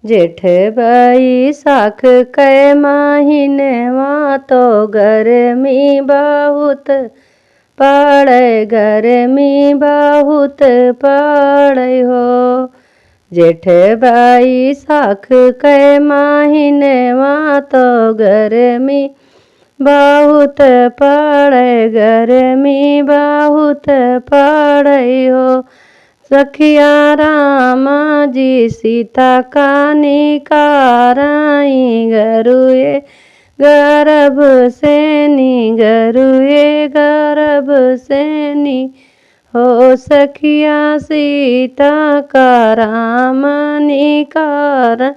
जेठ बैसाख कै महीनवा तो गर्मी बहुत पड़े, गर्मी बहुत पड़े हो। जेठ बैसाख कै महीनवा तो गर्मी बहुत पड़े, गर्मी बहुत पड़े हो। सखिया राम जी सीता का निकाराई, गरुए गर्भ सेनी, गरुए गर्भ सेनी हो। सखिया सीता का राम निकाराई,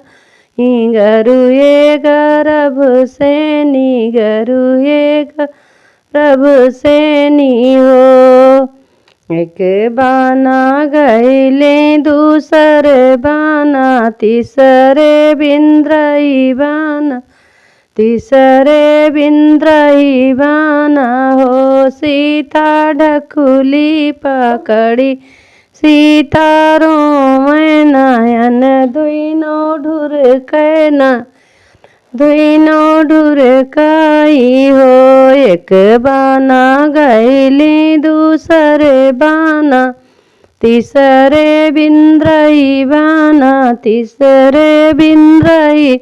गरुए गर्भ सेनी, गरुए गर्भ सेनी हो। एक बाना गैले दूसरे बाना, तीसरे बिंद्रई बाना, तीसरे बिंद्रई बाना हो। सीता ढकुली पकड़ी सीता रोवे नयन, दुइनो ढुर कैना, दुइनो ढुर कई हो। एक बाना गैली दूसरे बाना, तीसरे बिंद्रई बाना, तीसरे बिंद्रई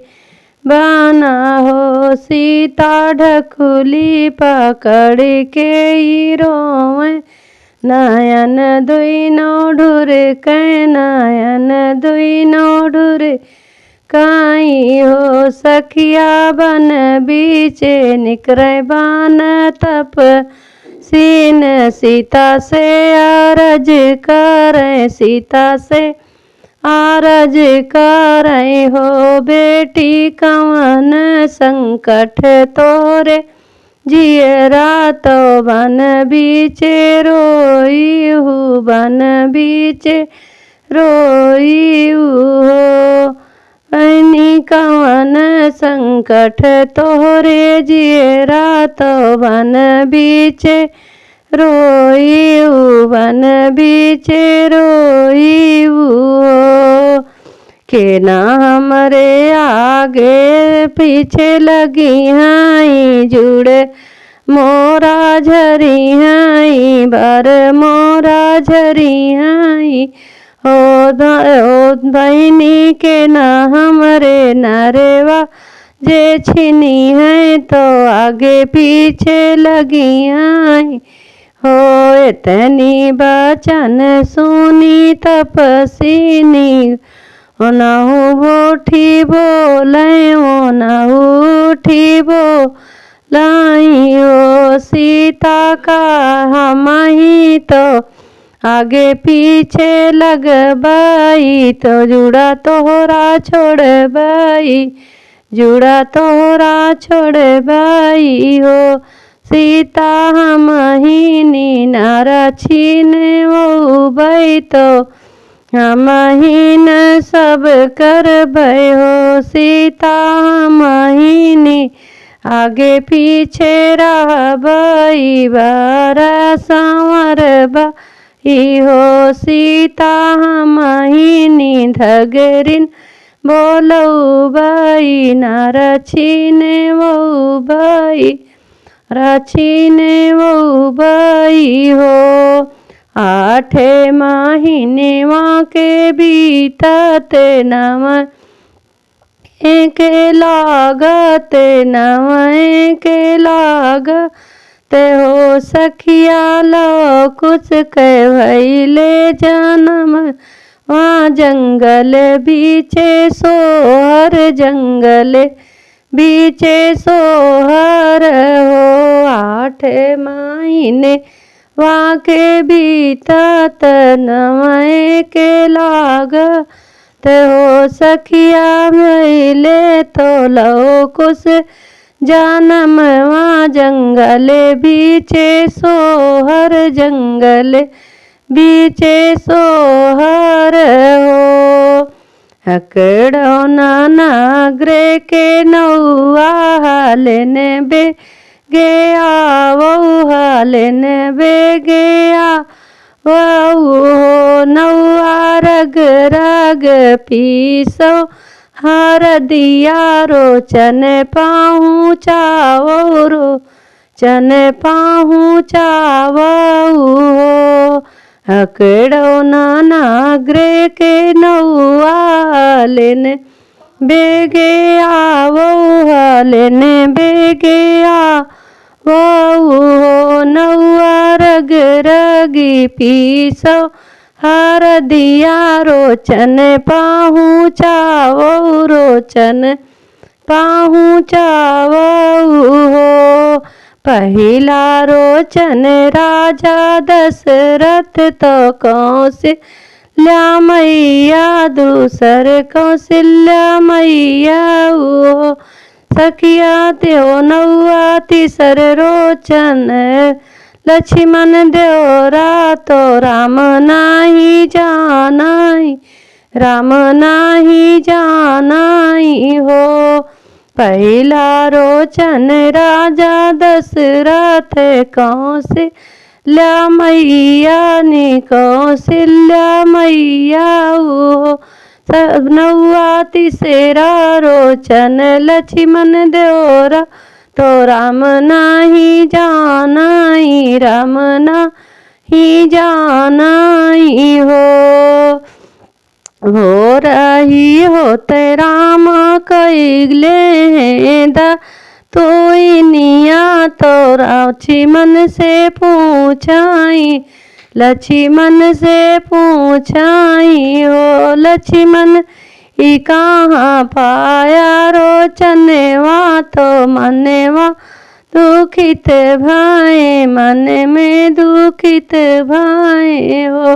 बाना हो। सीता ढकुली पकड़ के रोवे नयन, दुइनो ढुर कै नयन, दुइनो ढुर काई हो। सखिया बन बीचे निकरे बान तप सीन, सीता से आरज करे, सीता से आरज करे हो। बेटी कवन संकट तोरे जियरा तो बन बीचे रोई हूँ, बन बीचे रोई हो। ऐनी कवन संकट तोरे जियरा तो बन बीचे रोई, वन बीचे रोई हो। के ना हमरे आगे पीछे लगी हाई, जुड़े मोरा झरी हाई, बर मोरा झरी हाई हो। बहनी के ना हमरे नरेवा जे छिनी है, तो आगे पीछे लगी आई हो। इतनी बचन सुनी तपसीनी, ओनहु बोठी बोले, ओनहु उठी बोलाई हो। सीता का हमही तो आगे पीछे लगबाई, तो जुड़ा तोहरा छोड़बाई, जुड़ा तोहरा छोड़बाई हो। सीता हमही नार छीन वो बई, तो हमही न सब करबै हो। सीता हमही आगे पीछे रहबई, बारा संवरबई हो। सीता हमही धगरिन बोलौबई, नार छीने वो बई, रछीने वो बई हो। 8 महीने वहाँ के बीतते नवा के लागते, नवा के लागते हो। सखिया लो कुछ कह भैले जन्म वहाँ जंगल बीचे सोहर, जंगल बीचे सोहर हो। 8 महीने वहाँ के बीतत, नवे के लागत हो। सखिया भैले तो लो कुछ जन्म वहाँ जंगल बीचे सोहर, जंगल बीचे सोहर हो। हकड़ो नागरे के नौआ हालन बे गया, वो हालन बे गया वो हो। नौआ रग रग पीसो हरदिया रोचन पहुँचावो रोचन पहुँचावो हो। अकड़ो नानाग्रे के नौआ लेने बेगे आवो लेने बेगे आवो हो। नौआ रग रगी पीसो हरदिया रोचन पहुँचावो रोचन पहुँचावो हो। पहिला रोचन राजा दशरथ तो कौशल्या मैया दूसर कौशल्या मैया हो। सखिया त्यो नौआ तीसर रोचन लक्ष्मण देवरा तो राम नाही जानाई राम नाही जानाई हो। पहला रोचन राजा दशरथ कौशल्या मैया नी कौशल्या मैया हो। नौआ तीसरा रोचन लक्ष्मण देवरा तो राम नाही जानाई राम नाही जानाई हो रही होते राम कैले दा तो निया तो लक्ष्मण से पूछाई लक्ष्मण से पूछाई हो। लक्ष्मण ई कहाँ पाया रोचनवा तो मनवा दुखित भाई मन में दुखित भाई हो।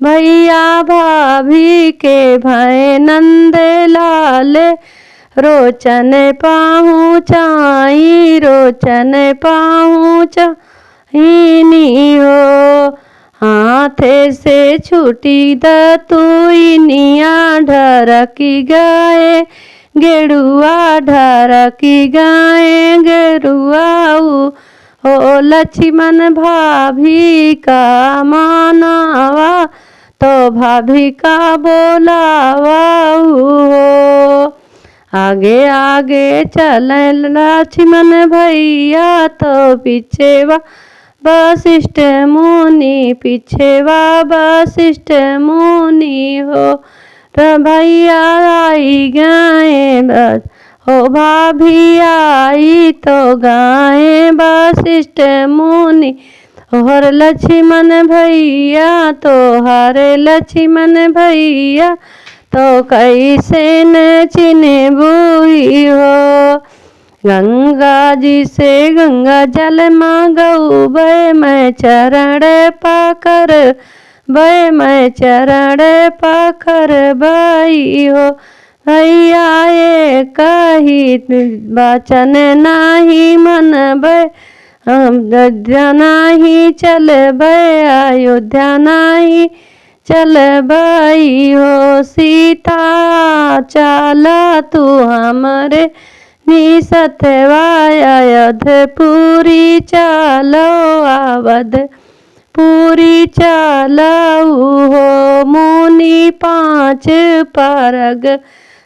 भैया भाभी के भाई नंद लाल रोचन पहुँचाई रोचन पहुँचाई हो। हाथे से छूटी दतुइनिया ढरकी गाए गेरुआ ढरकी गाए गेरुआ हो। लक्ष्मण भाभी का मानावा तो भाभी का बोलावा हो। आगे आगे चले लक्ष्मण भैया तो पीछे वशिष्ठ मुनि पीछे वशिष्ठ मुनि हो। भैया आई गाए हो भाभी आई तो गाए वशिष्ठ मुनि हर लक्ष्मण भैया तो हरे लक्ष्मण भैया तो कैसे न चिन्हबुई हो। गंगा जी से गंगा जल मांगऊ बै मैं चरण पाकर बै मैं चरण पाकर बई हो। भैया ये कही वचन नाही मन बै अयोध्या नाही चल बै अयोध्या नाही चल बई हो। सीता चला तू हमरे निसतवा अयोध्यपुरी चलो अवध पूरी चलऊ हो। मुनि पाँच परग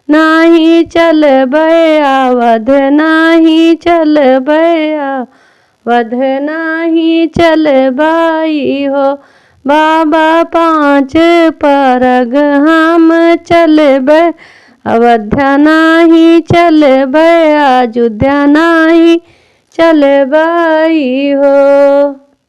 नाही चलबै अवध नाही चलबै अवध नाही चलबई हो। बाबा पाँच परग हम चलबै अयोध्या नाही चलबै अयोध्या नाही चलबई हो।